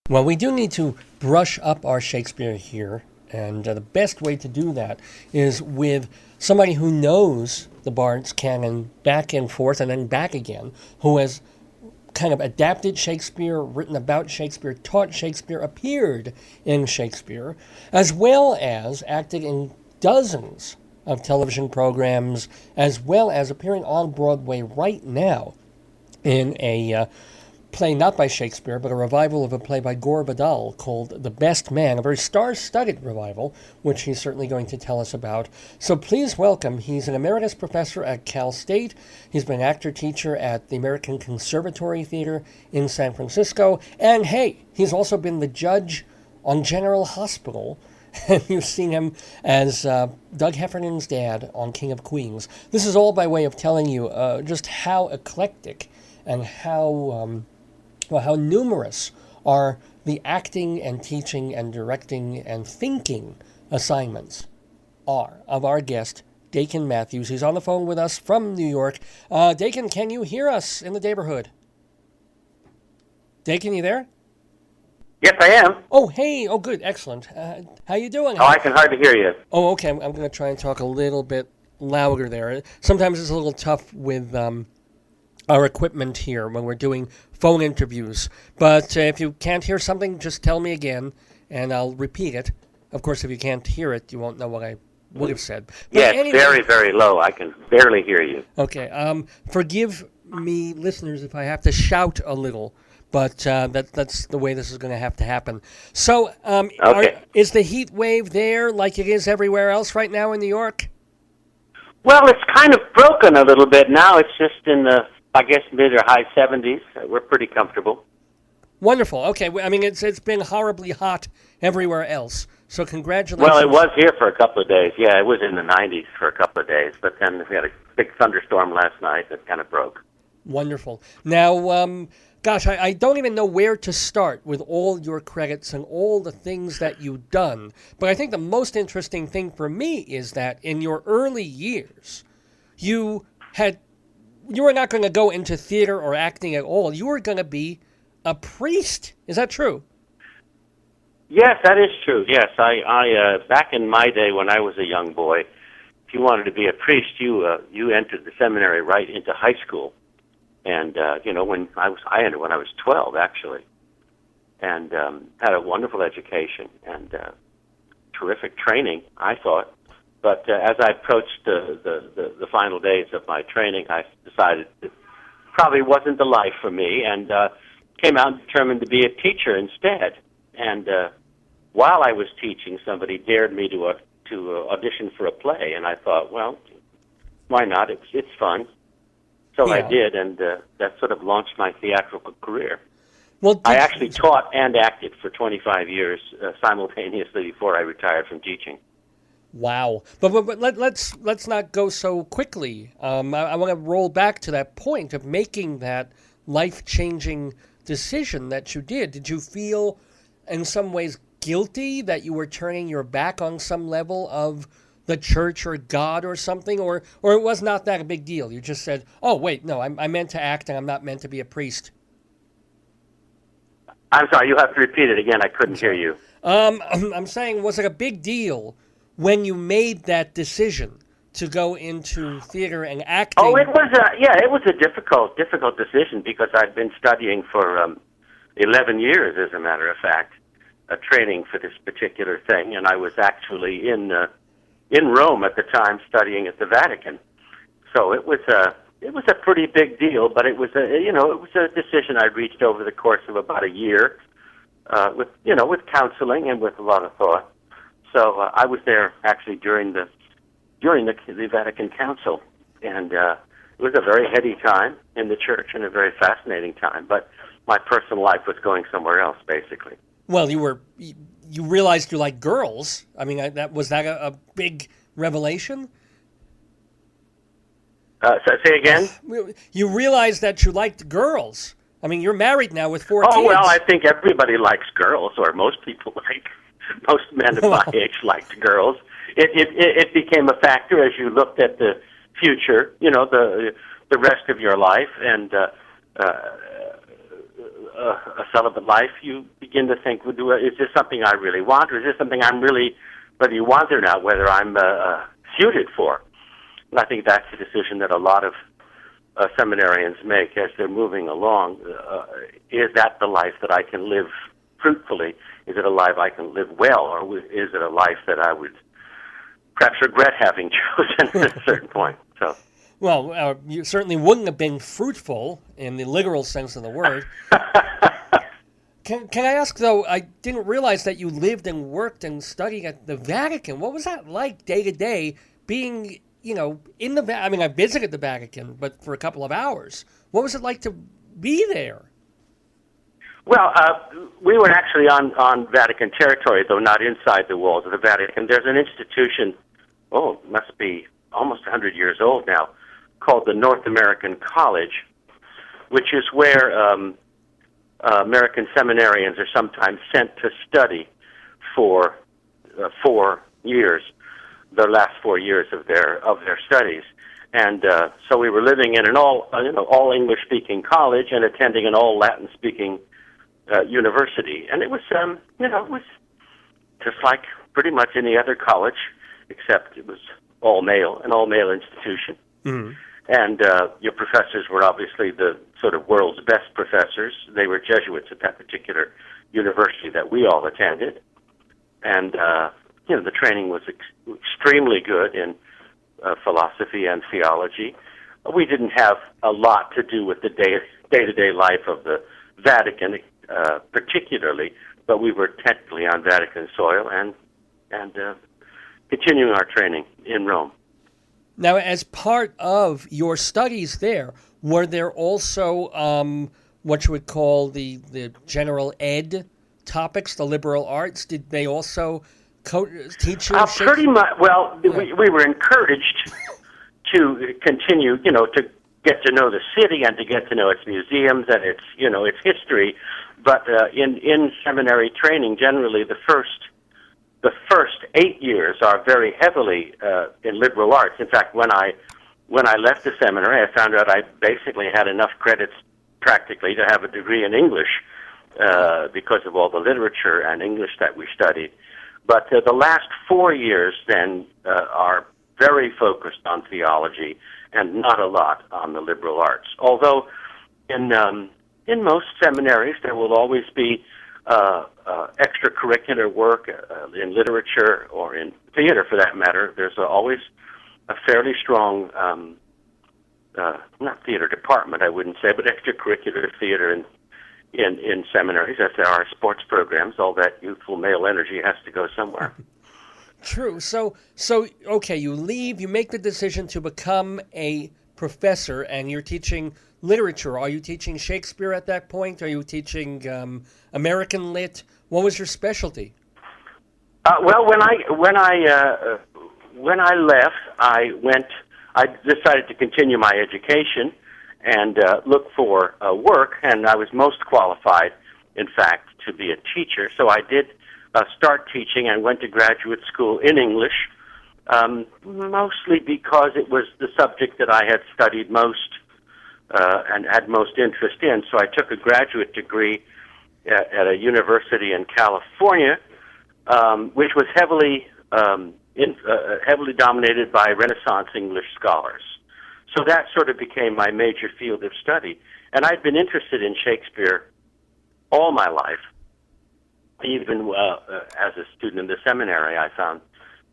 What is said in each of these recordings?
Well, we do need to brush up our Shakespeare here, and the best way to do that is with somebody who knows the Bard's canon back and forth and then back again, who has kind of adapted Shakespeare, written about Shakespeare, taught Shakespeare, appeared in Shakespeare, as well as acted in dozens of television programs, as well as appearing on Broadway right now in a play not by Shakespeare, but a revival of a play by Gore Vidal called The Best Man, a very star-studded revival, which he's certainly going to tell us about. So please welcome, he's an emeritus professor at Cal State. He's been an actor-teacher at the American Conservatory Theater in San Francisco. And hey, he's also been the judge on General Hospital. And you've seen him as Doug Heffernan's dad on King of Queens. This is all by way of telling you just how eclectic and how numerous are the acting and teaching and directing and thinking assignments are of our guest, Dakin Matthews. He's on the phone with us from New York. Dakin, can you hear us in the neighborhood? Dakin, you there? Yes, I am. Oh, hey. Oh, good. Excellent. How you doing? Oh, I can hardly hear you. Oh, okay. I'm going to try and talk a little bit louder there. Sometimes it's a little tough with our equipment here when we're doing phone interviews. But if you can't hear something, just tell me again, and I'll repeat it. Of course, if you can't hear it, you won't know what I would have said. But yeah, it's anyway, very, very low. I can barely hear you. Okay. Forgive me, listeners, if I have to shout a little, but that's the way this is going to have to happen. So Okay. Is the heat wave there like it is everywhere else right now in New York? Well, it's kind of broken a little bit now. It's just in the, I guess, mid or high 70s. We're pretty comfortable. Wonderful. Okay. I mean, it's been horribly hot everywhere else. So congratulations. Well, it was here for a couple of days. Yeah, it was in the 90s for a couple of days. But then we had a big thunderstorm last night that kind of broke. Wonderful. Now, gosh, I don't even know where to start with all your credits and all the things that you've done. But I think the most interesting thing for me is that in your early years, you were not going to go into theater or acting at all. You were going to be a priest. Is that true? Yes, that is true. Yes, I back in my day when I was a young boy, if you wanted to be a priest, you entered the seminary right into high school. And when I entered when I was 12, actually, and had a wonderful education and terrific training, I thought. But as I approached the final days of my training, I decided it probably wasn't the life for me, and came out and determined to be a teacher instead. And while I was teaching, somebody dared me to audition for a play, and I thought, well, why not? It's fun. So Yeah. I did, and that sort of launched my theatrical career. Well, I actually taught and acted for 25 years simultaneously before I retired from teaching. Wow. But let's not go so quickly. I want to roll back to that point of making that life-changing decision that you did. Did you feel in some ways guilty that you were turning your back on some level of the church or God or something, or it was not that a big deal? You just said, oh, wait, no, I meant to act and I'm not meant to be a priest. I'm sorry, you have to repeat it again. I couldn't hear you. I'm saying, was it a big deal when you made that decision to go into theater and acting? Oh, it was a difficult decision because I'd been studying for 11 years, as a matter of fact, training for this particular thing, and I was actually in Rome at the time studying at the Vatican. So it was a pretty big deal, but it was a decision I reached over the course of about a year, with counseling and with a lot of thought. So I was there actually during the Vatican Council, and it was a very heady time in the church and a very fascinating time. But my personal life was going somewhere else, basically. Well, you realized you like girls. I mean, was that a big revelation? So say again? You realized that you liked girls. I mean, you're married now with 4 kids. Oh, well, I think everybody likes girls, or most people most men of my age liked girls. It became a factor as you looked at the future, the rest of your life, and a celibate life, you begin to think, well, is this something I really want, or is this something I'm really, whether you want it or not, whether I'm suited for? And I think that's the decision that a lot of seminarians make as they're moving along. Is that the life that I can live fruitfully? Is it a life I can live well, or is it a life that I would perhaps regret having chosen at a certain point? So, well, you certainly wouldn't have been fruitful in the literal sense of the word. Can I ask, though, I didn't realize that you lived and worked and studied at the Vatican. What was that like day to day being, in the Vatican? I mean, I visited the Vatican, but for a couple of hours. What was it like to be there? Well, we were actually on Vatican territory, though not inside the walls of the Vatican. There's an institution, it must be almost 100 years old now, called the North American College, which is where American seminarians are sometimes sent to study for 4 years, the last 4 years of their studies. And so we were living in an all English speaking college and attending an all Latin speaking university, and it was it was just like pretty much any other college, except it was an all male institution. Mm-hmm. And your professors were obviously the sort of world's best professors. They were Jesuits at that particular university that we all attended, and the training was extremely good in philosophy and theology. We didn't have a lot to do with the day-to-day life of the Vatican, particularly, but we were technically on Vatican soil and continuing our training in Rome. Now, as part of your studies there, were there also what you would call the general ed topics, the liberal arts? Did they also teach you? Pretty much. Well, yeah. we were encouraged to continue, to get to know the city and to get to know its museums and its history. But in seminary training, generally the first 8 years are very heavily in liberal arts. In fact, when I left the seminary, I found out I basically had enough credits practically to have a degree in English because of all the literature and English that we studied. But the last 4 years then are very focused on theology and not a lot on the liberal arts. Although in most seminaries there will always be extracurricular work in literature or in theater, for that matter. There's always a fairly strong, not theater department, I wouldn't say, but extracurricular theater in seminaries, as there are sports programs. All that youthful male energy has to go somewhere. True. So okay, you leave, you make the decision to become a professor, and you're teaching literature. Are you teaching Shakespeare at that point? Are you teaching American lit? What was your specialty? Well, when I left, I decided to continue my education and look for work, and I was most qualified, in fact, to be a teacher. So I did start teaching and went to graduate school in English, mostly because it was the subject that I had studied most and had most interest in. So I took a graduate degree at a university in California, which was heavily dominated by Renaissance English scholars. So that sort of became my major field of study. And I'd been interested in Shakespeare all my life. Even as a student in the seminary, I found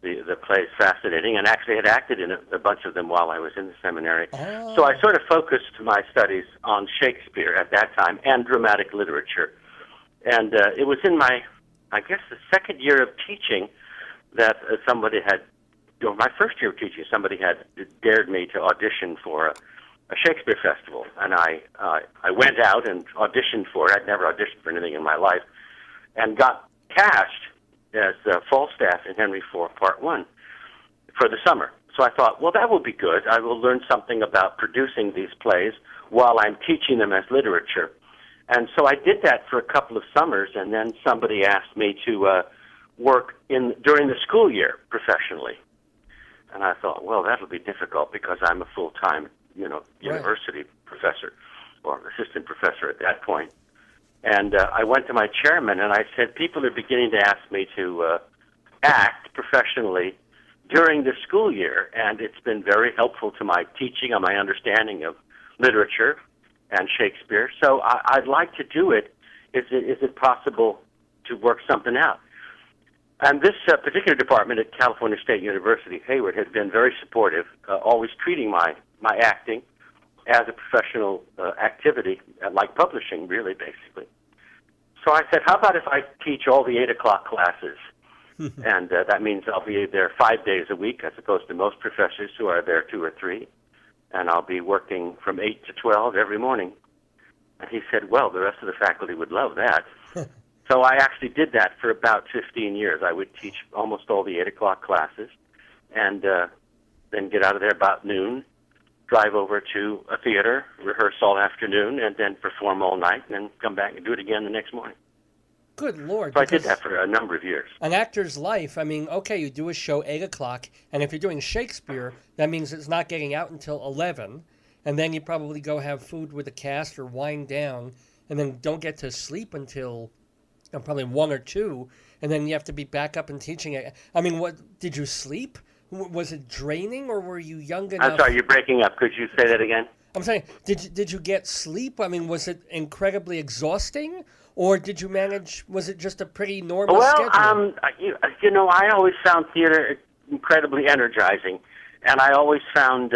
the plays fascinating, and actually had acted in a bunch of them while I was in the seminary. Oh. So I sort of focused my studies on Shakespeare at that time and dramatic literature. And it was in my the second year of teaching that my first year of teaching, somebody had dared me to audition for a Shakespeare festival. And I went out and auditioned for it. I'd never auditioned for anything in my life. And got cast as Falstaff in Henry IV, Part 1 for the summer. So I thought, well, that will be good. I will learn something about producing these plays while I'm teaching them as literature. And so I did that for a couple of summers, and then somebody asked me to work during the school year professionally. And I thought, well, that'll be difficult because I'm a full-time, university professor or assistant professor at that point. And I went to my chairman and I said, people are beginning to ask me to act professionally during the school year, and it's been very helpful to my teaching and my understanding of literature and Shakespeare. So I'd like to do it. Is it possible to work something out? And this particular department at California State University, Hayward, has been very supportive, always treating my acting as a professional activity, like publishing, really, basically. So I said, how about if I teach all the 8 o'clock classes? And that means I'll be there 5 days a week as opposed to most professors who are there 2 or 3. And I'll be working from 8 to 12 every morning. And he said, well, the rest of the faculty would love that. So I actually did that for about 15 years. I would teach almost all the 8 o'clock classes and then get out of there about noon, drive over to a theater, rehearse all afternoon, and then perform all night, and then come back and do it again the next morning. Good Lord. So I did that for a number of years. An actor's life, I mean, okay, you do a show 8 o'clock, and if you're doing Shakespeare, that means it's not getting out until 11, and then you probably go have food with the cast or wind down, and then don't get to sleep until probably 1 or 2, and then you have to be back up and teaching it. I mean, what, did you sleep? Was it draining, or were you young enough? I'm sorry, you're breaking up. Could you say that again? I'm saying, did you get sleep? I mean, was it incredibly exhausting, or did you manage? Was it just a pretty normal schedule? Well, you know, I always found theater incredibly energizing, and I always found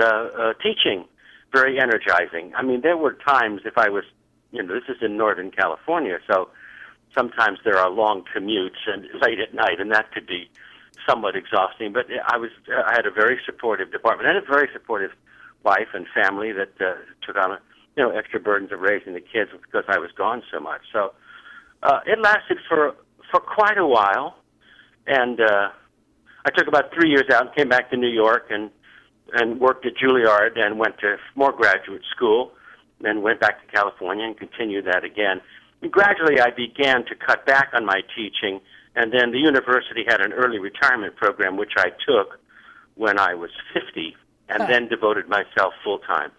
teaching very energizing. I mean, there were times if I was, you know, this is in Northern California, so sometimes there are long commutes and late at night, and that could be somewhat exhausting. But I had a very supportive department and a very supportive wife and family that took on, extra burdens of raising the kids because I was gone so much. So it lasted for quite a while, and I took about 3 years out and came back to New York and worked at Juilliard and went to more graduate school, then went back to California and continued that again. And gradually I began to cut back on my teaching, and then the university had an early retirement program, which I took when I was 50, and then devoted myself full-time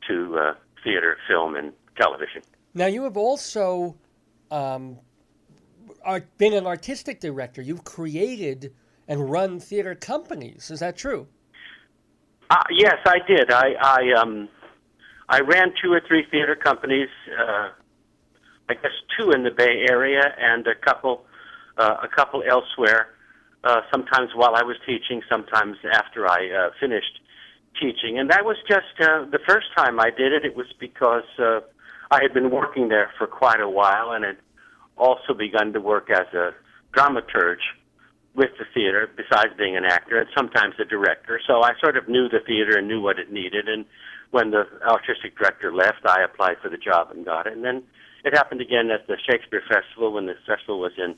to theater, film, and television. Now, you have also been an artistic director. You've created and run theater companies. Is that true? Yes, I did. I ran 2 or 3 theater companies, I guess 2 in the Bay Area and a couple elsewhere, sometimes while I was teaching, sometimes after I finished teaching. And that was just the first time I did it. It was because I had been working there for quite a while and had also begun to work as a dramaturge with the theater, besides being an actor, and sometimes a director. So I sort of knew the theater and knew what it needed. And when the artistic director left, I applied for the job and got it. And then it happened again at the Shakespeare Festival when the festival was in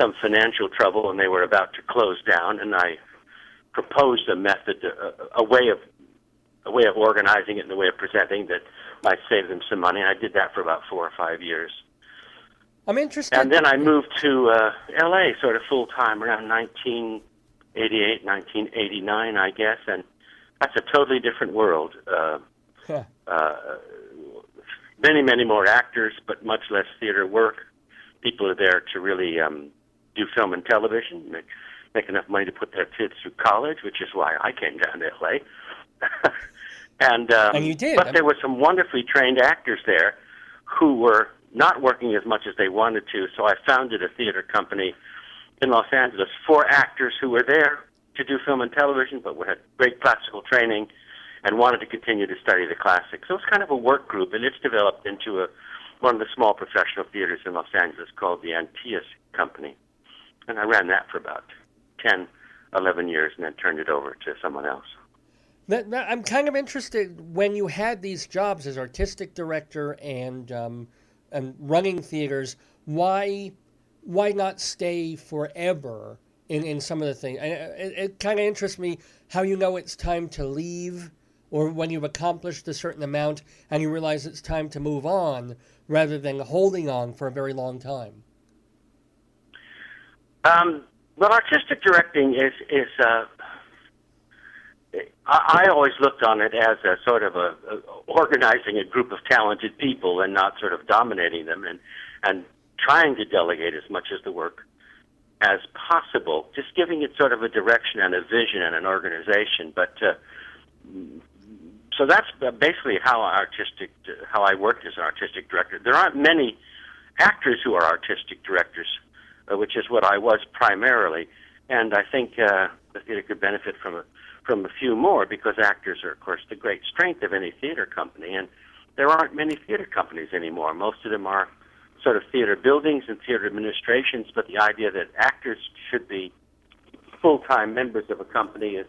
some financial trouble and they were about to close down. And I proposed a method, a way of organizing it and a way of presenting that might save them some money. And I did that for about 4 or 5 years. I'm interested. And then I moved to L.A. sort of full-time around 1988, 1989, I guess, and that's a totally different world. Many, many more actors, but much less theater work. People are there to really do film and television, make enough money to put their kids through college, which is why I came down to L.A. And you did. But there were some wonderfully trained actors there who were not working as much as they wanted to, so I founded a theater company in Los Angeles for actors who were there to do film and television, but had great classical training and wanted to continue to study the classics. So it's kind of a work group, and it's developed into one of the small professional theaters in Los Angeles called the Antaeus Company. And I ran that for about 10, 11 years and then turned it over to someone else. I'm kind of interested, when you had these jobs as artistic director and running theaters, why not stay forever in some of the things? It kind of interests me how you know it's time to leave, or when you've accomplished a certain amount and you realize it's time to move on, rather than holding on for a very long time. Well, artistic directing is I always looked on it as a sort of organizing a group of talented people and not sort of dominating them. And and trying to delegate as much of the work as possible, just giving it sort of a direction and a vision and an organization. But so that's basically how I worked as an artistic director. There aren't many actors who are artistic directors, which is what I was primarily, and I think the theater could benefit from a few more, because actors are, of course, the great strength of any theater company, and there aren't many theater companies anymore. Most of them are sort of theater buildings and theater administrations, but the idea that actors should be full-time members of a company is,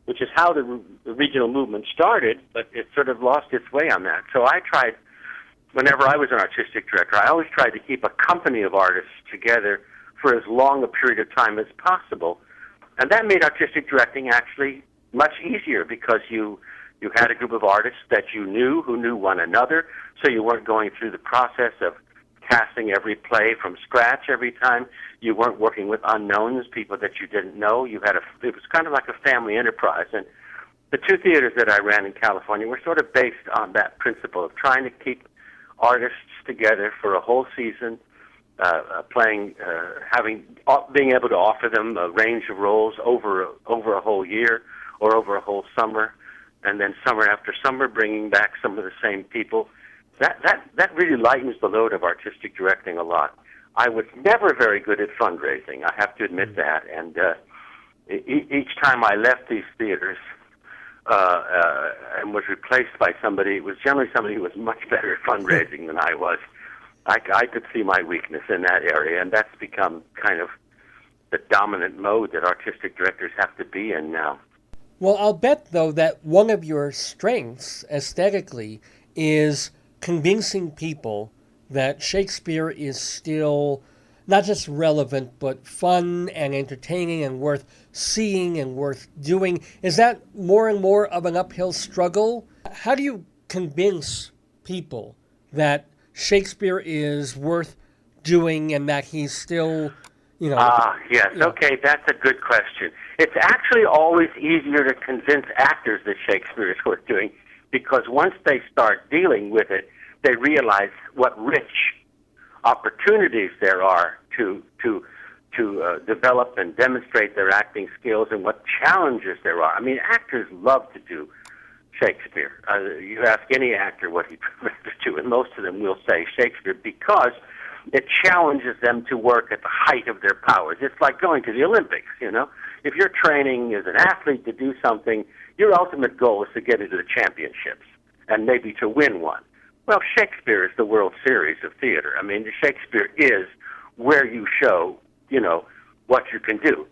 which is how the regional movement started, but it sort of lost its way on that. So I tried, whenever I was an artistic director, I always tried to keep a company of artists together for as long a period of time as possible. And that made artistic directing actually much easier, because you had a group of artists that you knew, who knew one another, so you weren't going through the process of casting every play from scratch every time. You weren't working with unknowns, people that you didn't know. It was kind of like a family enterprise. And the two theaters that I ran in California were sort of based on that principle of trying to keep artists together for a whole season, being able to offer them a range of roles over a whole year or over a whole summer, and then summer after summer bringing back some of the same people. That really lightens the load of artistic directing a lot. I was never very good at fundraising, I have to admit that, and each time I left these theaters and was replaced by somebody, it was generally somebody who was much better at fundraising than I was. I could see my weakness in that area, and that's become kind of the dominant mode that artistic directors have to be in now. Well, I'll bet, though, that one of your strengths aesthetically is convincing people that Shakespeare is still not just relevant, but fun and entertaining and worth seeing and worth doing. Is that more and more of an uphill struggle? How do you convince people that Shakespeare is worth doing and that he's still, Yes, okay, that's a good question. It's actually always easier to convince actors that Shakespeare is worth doing, because once they start dealing with it, they realize what rich opportunities there are to develop and demonstrate their acting skills, and what challenges there are. I mean, actors love to do Shakespeare. You ask any actor what he prefers to do, and most of them will say Shakespeare, because it challenges them to work at the height of their powers. It's like going to the Olympics, If you're training as an athlete to do something, your ultimate goal is to get into the championships and maybe to win one. Well, Shakespeare is the World Series of theater. I mean, Shakespeare is where you show, what you can do.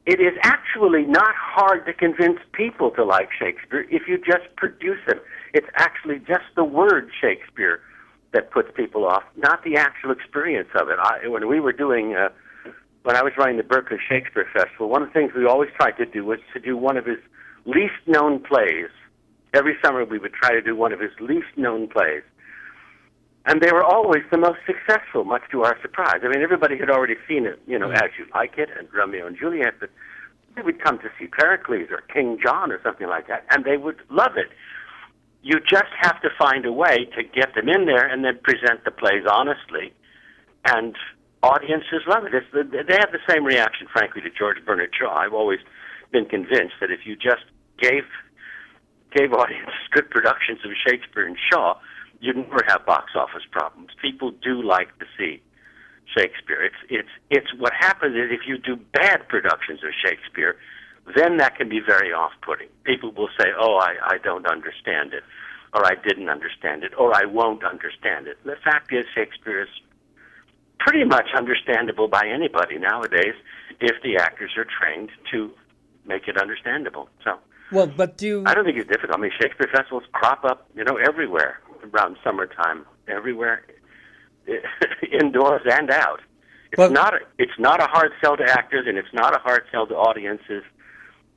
It is actually not hard to convince people to like Shakespeare if you just produce him. It's actually just the word Shakespeare that puts people off, not the actual experience of it. When I was running the Berkeley Shakespeare Festival, one of the things we always tried to do was to do one of his least known plays. Every summer we would try to do one of his least known plays. And they were always the most successful, much to our surprise. I mean, everybody had already seen it, As You Like It and Romeo and Juliet, but they would come to see Pericles or King John or something like that, and they would love it. You just have to find a way to get them in there and then present the plays honestly, and audiences love it. They have the same reaction, frankly, to George Bernard Shaw. I've always been convinced that if you just gave audiences good productions of Shakespeare and Shaw, you'd never have box office problems. People do like to see Shakespeare. It's what happens is if you do bad productions of Shakespeare, then that can be very off-putting. People will say, I don't understand it, or I didn't understand it, or I won't understand it. The fact is, Shakespeare is pretty much understandable by anybody nowadays if the actors are trained to make it understandable. So, I don't think it's difficult. I mean, Shakespeare festivals crop up, everywhere around summertime, everywhere, indoors and out. It's not a hard sell to actors, and it's not a hard sell to audiences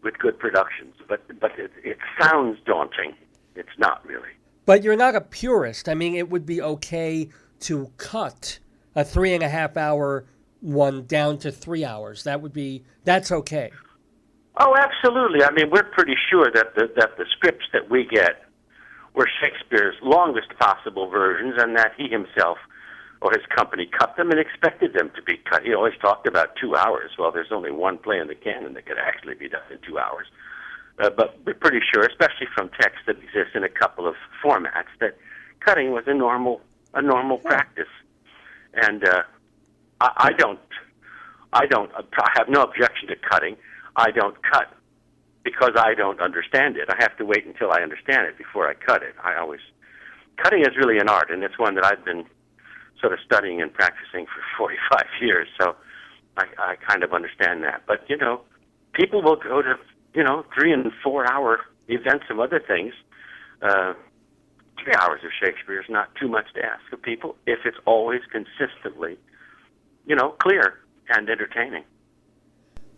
with good productions. But it sounds daunting. It's not really. But you're not a purist. I mean, it would be okay to cut a 3.5-hour one down to 3 hours. That's okay. Oh, absolutely. I mean, we're pretty sure that the scripts that we get were Shakespeare's longest possible versions, and that he himself or his company cut them and expected them to be cut. He always talked about 2 hours. Well, there's only one play in the canon that could actually be done in 2 hours. But we're pretty sure, especially from texts that exist in a couple of formats, that cutting was a normal practice. And I have no objection to cutting. I don't cut because I don't understand it. I have to wait until I understand it before I cut it. Cutting is really an art, and it's one that I've been sort of studying and practicing for 45 years, so I kind of understand that. But, people will go to, 3 and 4 hour events of other things. 3 hours of Shakespeare is not too much to ask of people if it's always consistently, clear and entertaining.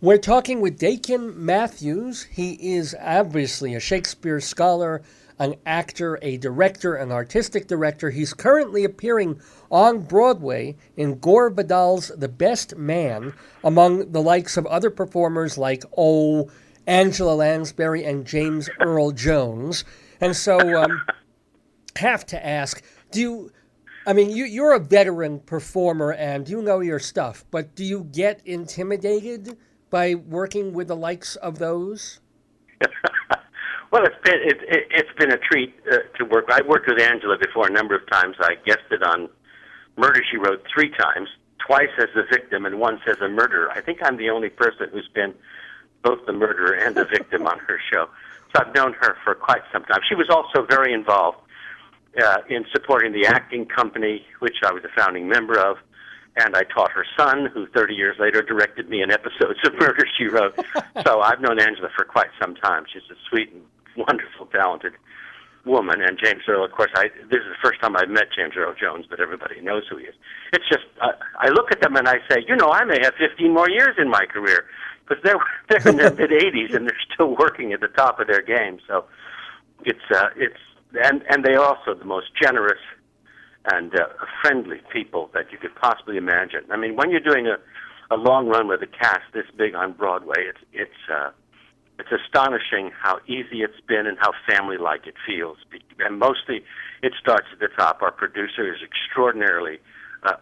We're talking with Dakin Matthews. He is obviously a Shakespeare scholar, an actor, a director, an artistic director. He's currently appearing on Broadway in Gore Vidal's The Best Man, among the likes of other performers like Angela Lansbury and James Earl Jones. And so have to ask, you're a veteran performer and you know your stuff, but do you get intimidated by working with the likes of those? Well, it's been a treat to work. I worked with Angela before a number of times. I guested on Murder, She Wrote 3 times, twice as the victim and once as a murderer. I think I'm the only person who's been both the murderer and the victim on her show. So I've known her for quite some time. She was also very involved in supporting the acting company, which I was a founding member of, and I taught her son, who 30 years later directed me in episodes of Murder, She Wrote. So I've known Angela for quite some time. She's a sweet and wonderful, talented woman. And James Earl, of course, this is the first time I've met James Earl Jones, but everybody knows who he is. It's just, I look at them and I say, I may have 15 more years in my career, because they're in their mid-80s and they're still working at the top of their game. So and they are also the most generous and friendly people that you could possibly imagine. I mean, when you're doing a long run with a cast this big on Broadway, it's astonishing how easy it's been and how family-like it feels. And mostly, it starts at the top. Our producer is extraordinarily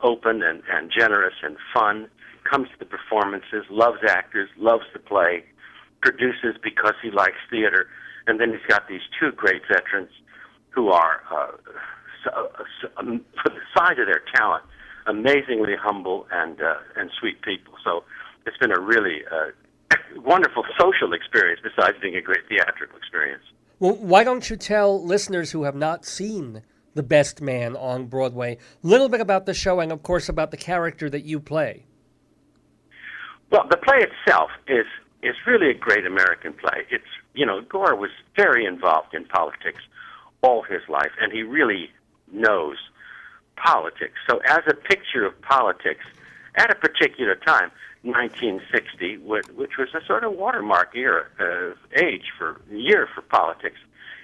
open and generous and fun, comes to the performances, loves actors, loves the play, produces because he likes theater. And then he's got these 2 great veterans who are, for the size of their talent, amazingly humble and sweet people. So it's been a really wonderful social experience besides being a great theatrical experience. Well, why don't you tell listeners who have not seen The Best Man on Broadway a little bit about the show and, of course, about the character that you play? Well, the play itself is really a great American play. It's, Gore was very involved in politics all his life, and he really knows politics. So as a picture of politics at a particular time, 1960, which was a sort of watermark year for politics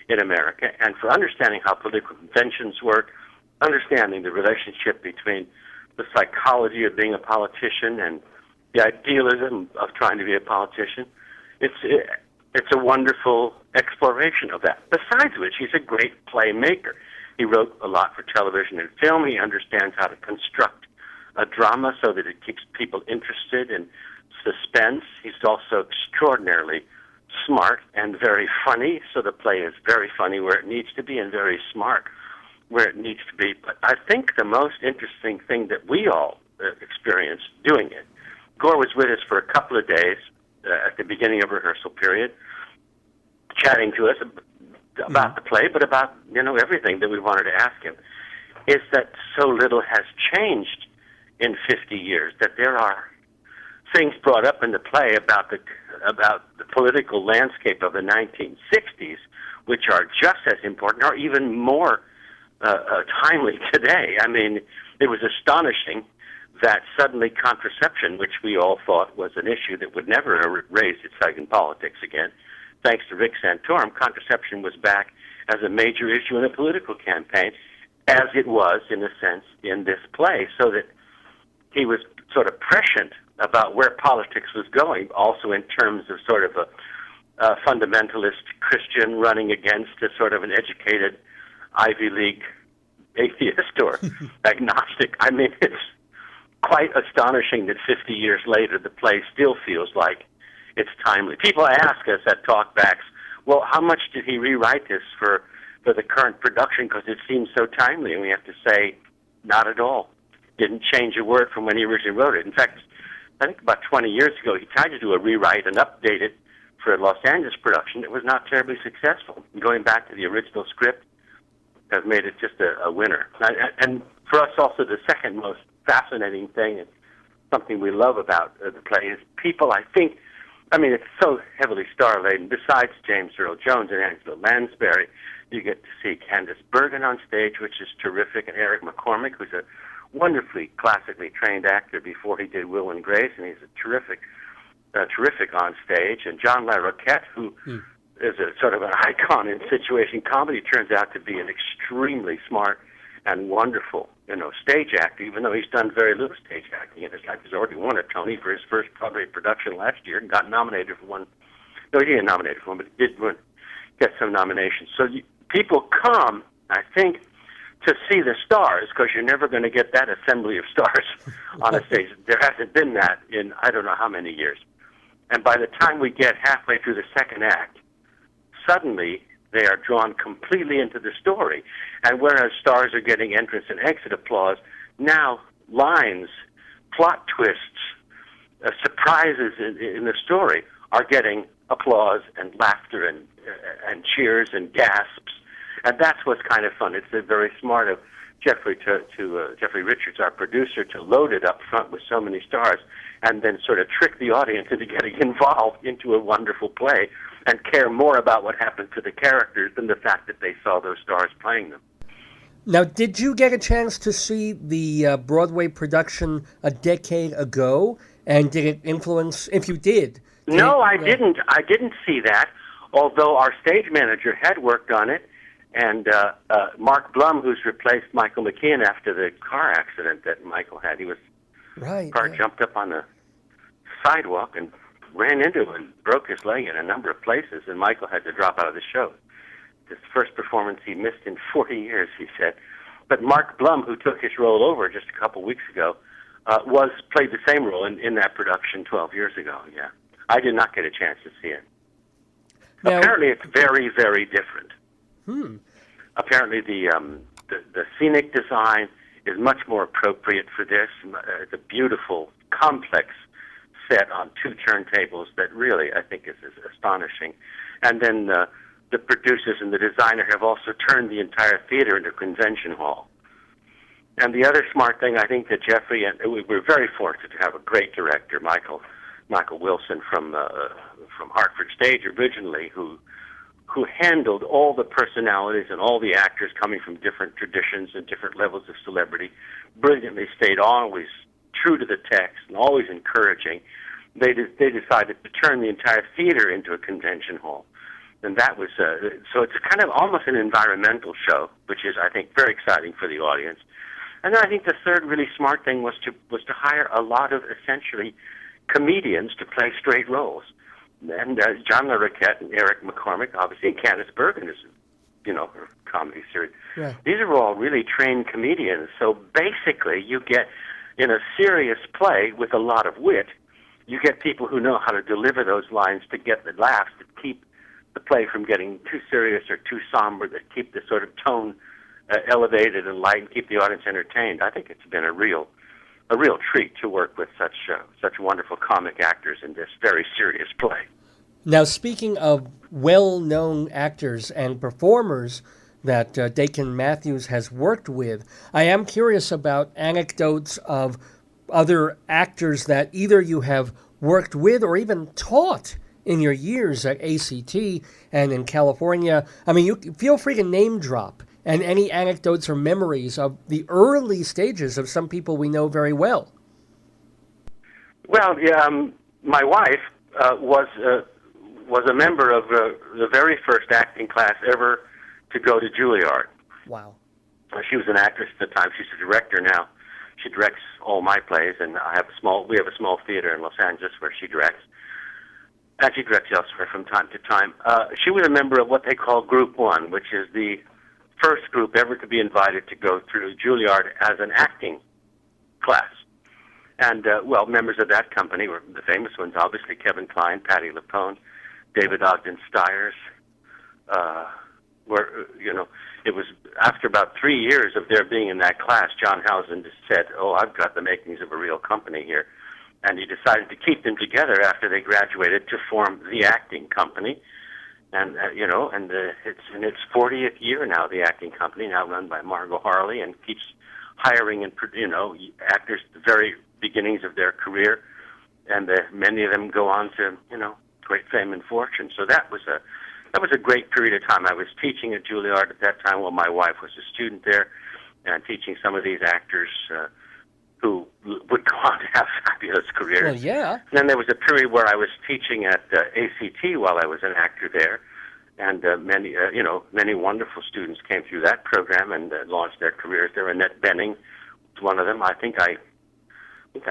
in America, and for understanding how political conventions work, understanding the relationship between the psychology of being a politician and the idealism of trying to be a politician. It's a wonderful exploration of that. Besides which, he's a great playmaker. He wrote a lot for television and film. He understands how to construct a drama so that it keeps people interested in suspense. He's also extraordinarily smart and very funny, so the play is very funny where it needs to be and very smart where it needs to be. But I think the most interesting thing that we all experienced doing it, Gore was with us for a couple of days at the beginning of rehearsal period, chatting to us about the play, but about everything that we wanted to ask him, is that so little has changed in 50 years, that there are things brought up in the play about the political landscape of the 1960s, which are just as important or even more timely today. I mean, it was astonishing that suddenly contraception, which we all thought was an issue that would never raise its head in politics again, thanks to Rick Santorum, contraception was back as a major issue in a political campaign, as it was, in a sense, in this play, so that he was sort of prescient about where politics was going, also in terms of sort of a fundamentalist Christian running against a sort of an educated Ivy League atheist or agnostic. I mean, it's quite astonishing that 50 years later the play still feels like it's timely. People ask us at talkbacks, well, how much did he rewrite this for the current production because it seems so timely? And we have to say, not at all. Didn't change a word from when he originally wrote it. In fact, I think about 20 years ago, he tried to do a rewrite and update it for a Los Angeles production. It was not terribly successful. Going back to the original script has made it just a winner. And for us also, the second most fascinating thing and something we love about the play is people, I think, I mean, it's so heavily star-laden. Besides James Earl Jones and Angela Lansbury, you get to see Candice Bergen on stage, which is terrific, and Eric McCormick, who's a wonderfully classically trained actor before he did Will and Grace, and he's a terrific on stage. And John LaRoquette, who is a sort of an icon in situation comedy, turns out to be an extremely smart and wonderful, stage actor, even though he's done very little stage acting in his life. He's already won a Tony for his first Broadway production last year and got nominated for one. No, he didn't get nominated for one, but he did get some nominations. So people come, I think, to see the stars, because you're never going to get that assembly of stars on a stage. There hasn't been that in I don't know how many years. And by the time we get halfway through the second act, suddenly they are drawn completely into the story. And whereas stars are getting entrance and exit applause, now lines, plot twists, surprises in the story are getting applause and laughter and cheers and gasps. And that's what's kind of fun. It's very smart of Jeffrey Jeffrey Richards, our producer, to load it up front with so many stars and then sort of trick the audience into getting involved into a wonderful play and care more about what happened to the characters than the fact that they saw those stars playing them. Now, did you get a chance to see the Broadway production a decade ago? And did it influence, if you did? No, I didn't. I didn't see that, although our stage manager had worked on it. And Mark Blum, who's replaced Michael McKean after the car accident that Michael had, car jumped up on the sidewalk and ran into him and broke his leg in a number of places, and Michael had to drop out of the show. This first performance he missed in 40 years, he said. But Mark Blum, who took his role over just a couple weeks ago, played the same role in that production 12 years ago, yeah. I did not get a chance to see it. Now, apparently it's very, very different. Apparently the scenic design is much more appropriate for this. It's a beautiful, complex set on two turntables that really, I think, is astonishing. And then the producers and the designer have also turned the entire theater into a convention hall. And the other smart thing, I think, that Jeffrey, and we're very fortunate to have a great director, Michael Wilson from Hartford Stage originally, who handled all the personalities and all the actors coming from different traditions and different levels of celebrity, brilliantly stayed always true to the text and always encouraging. They decided to turn the entire theater into a convention hall. And that was, so it's kind of almost an environmental show, which is, I think, very exciting for the audience. And then I think the third really smart thing was to hire a lot of essentially comedians to play straight roles. And John LaRoquette and Eric McCormick, obviously, and Candice Bergen is, her comedy series. Yeah. These are all really trained comedians. So basically, you get, in a serious play with a lot of wit, you get people who know how to deliver those lines to get the laughs, to keep the play from getting too serious or too somber, that keep the sort of tone elevated and light and keep the audience entertained. I think it's been a real treat to work with such wonderful comic actors in this very serious play. Now, speaking of well-known actors and performers that Dakin Matthews has worked with, I am curious about anecdotes of other actors that either you have worked with or even taught in your years at ACT and in California. I mean, you feel free to name drop. And any anecdotes or memories of the early stages of some people we know very well? Well, my wife was a member of the very first acting class ever to go to Juilliard. Wow. She was an actress at the time. She's a director now. She directs all my plays, and we have a small theater in Los Angeles where she directs. And she directs elsewhere from time to time. She was a member of what they call Group 1, which is the first group ever to be invited to go through Juilliard as an acting class. And, members of that company were the famous ones, obviously, Kevin Kline, Patti LuPone, David Ogden Stiers, it was after about 3 years of their being in that class, John Housen just said, I've got the makings of a real company here. And he decided to keep them together after they graduated to form the acting company. And, it's in its 40th year now, the acting company, now run by Margot Harley, and keeps hiring and, actors at the very beginnings of their career. And many of them go on to, great fame and fortune. So that was a great period of time. I was teaching at Juilliard at that time while my wife was a student there, and teaching some of these actors who would go on to have fabulous careers. Well, yeah. And then there was a period where I was teaching at ACT while I was an actor there, and many wonderful students came through that program and launched their careers there. Annette Bening was one of them. I think I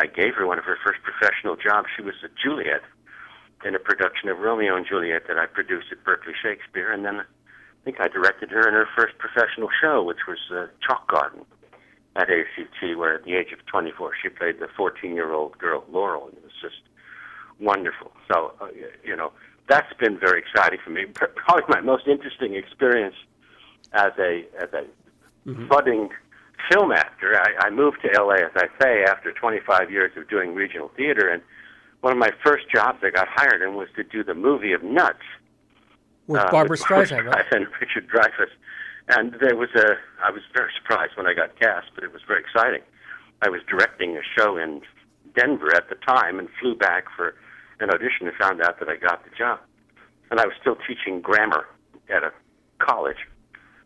gave her one of her first professional jobs. She was a Juliet in a production of Romeo and Juliet that I produced at Berkeley Shakespeare, and then I think I directed her in her first professional show, which was Chalk Garden at ACT, where at the age of 24 she played the 14-year-old girl Laurel, and it was just wonderful. So, that's been very exciting for me. Probably my most interesting experience as a budding film actor. I moved to L.A., as I say, after 25 years of doing regional theater, and one of my first jobs I got hired in was to do the movie of Nuts. With Barbra Streisand, right? And Richard Dreyfuss. And I was very surprised when I got cast, but it was very exciting. I was directing a show in Denver at the time and flew back for an audition and found out that I got the job. And I was still teaching grammar at a college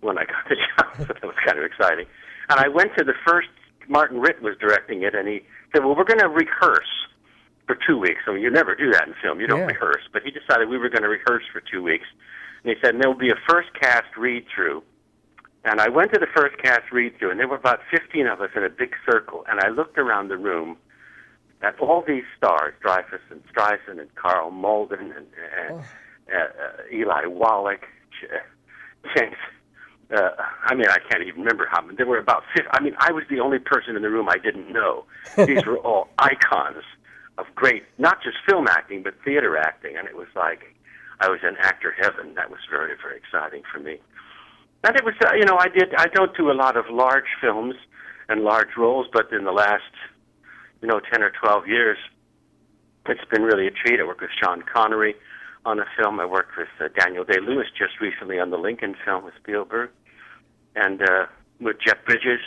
when I got the job, so that was kind of exciting. And I went to the first, Martin Ritt was directing it, and he said, we're going to rehearse for 2 weeks. I mean, you never do that in film. You don't rehearse. But he decided we were going to rehearse for 2 weeks. And he said, there will be a first cast read-through. And I went to the first cast read-through, and there were about 15 of us in a big circle. And I looked around the room at all these stars, Dreyfuss and Streisand and Carl Malden and Eli Wallach, James. I can't even remember how many. There were about 50. I was the only person in the room I didn't know. These were all icons of great, not just film acting, but theater acting. And it was like I was in actor heaven. That was very, very exciting for me. And it was, I don't do a lot of large films and large roles, but in the last, 10 or 12 years, it's been really a treat. I worked with Sean Connery on a film. I worked with Daniel Day-Lewis just recently on the Lincoln film with Spielberg, and with Jeff Bridges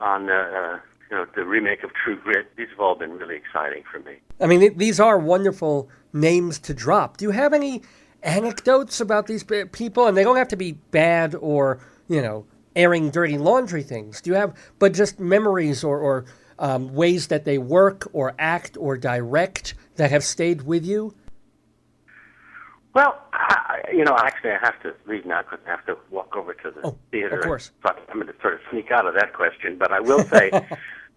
on the remake of True Grit. These have all been really exciting for me. I mean, these are wonderful names to drop. Do you have any anecdotes about these people? And they don't have to be bad or, airing dirty laundry things. Do you have, but just memories or ways that they work or act or direct that have stayed with you? Well, actually I have to leave now because I have to walk over to the theater. Of course. I'm going to sort of sneak out of that question, but I will say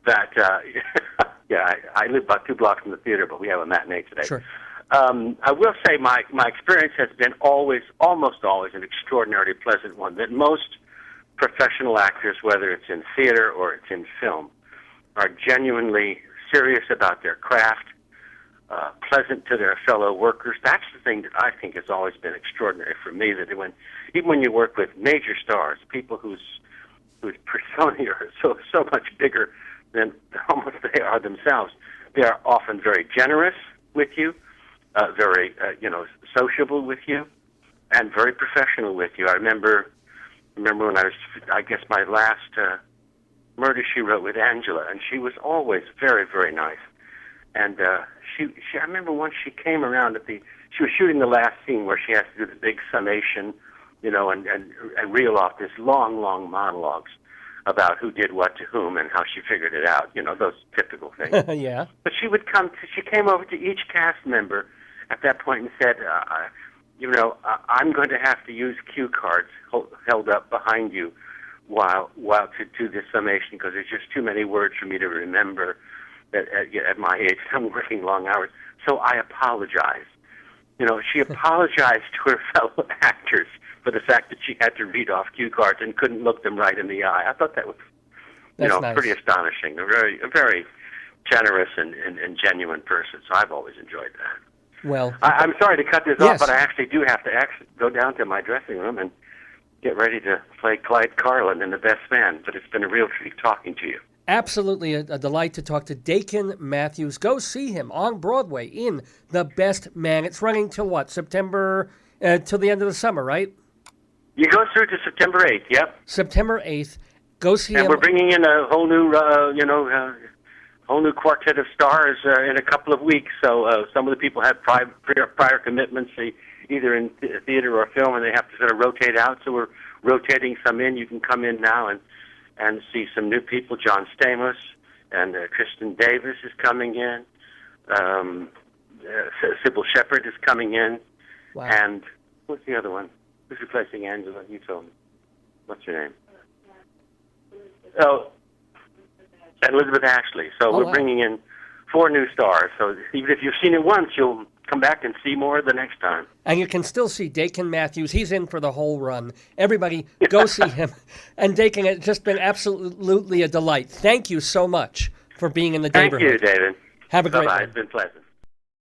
that, I live about 2 blocks from the theater, but we have a matinee today. Sure. I will say my experience has been almost always an extraordinarily pleasant one, that most professional actors, whether it's in theater or it's in film, are genuinely serious about their craft, pleasant to their fellow workers. That's the thing that I think has always been extraordinary for me, that even when you work with major stars, people whose persona are so much bigger than almost they are themselves, they are often very generous with you, very sociable with you, and very professional with you. I remember when I guess my last Murder, She Wrote with Angela, and she was always very, very nice. And I remember once she came around she was shooting the last scene where she has to do the big summation, and reel off this long, long monologues about who did what to whom and how she figured it out, those typical things. Yeah. But she came over to each cast member at that point and said, I'm going to have to use cue cards held up behind you while to do this summation because there's just too many words for me to remember at my age. I'm working long hours. So I apologize. She apologized to her fellow actors for the fact that she had to read off cue cards and couldn't look them right in the eye. I thought that was, Nice. pretty astonishing. A very generous and genuine person. So I've always enjoyed that. Well, I'm sorry to cut this Yes. off, but I actually do have to go down to my dressing room and get ready to play Clyde Carlin in The Best Man. But it's been a real treat talking to you. absolutely a delight to talk to Dakin Matthews. Go see him on Broadway in The Best Man. It's running till what? September, till the end of the summer, right? You go through to September 8th, yep. September 8th. Go see And him. we're bringing in a whole new, whole new quartet of stars in a couple of weeks. So some of the people have prior commitments, either in theater or film, and they have to sort of rotate out. So we're rotating some in. You can come in now and see some new people. John Stamos and Kristen Davis is coming in. Sybil Shepherd is coming in. Wow. And what's the other one? Who's replacing Angela? You told me. What's your name? Oh, Elizabeth Ashley. So we're wow. bringing in 4 new stars. So even if you've seen it once, you'll come back and see more the next time. And you can still see Dakin Matthews. He's in for the whole run. Everybody, go see him. And Dakin, it's just been absolutely a delight. Thank you so much for being in the Thank neighborhood. you, David. Have a great Bye-bye. one. It's been pleasant.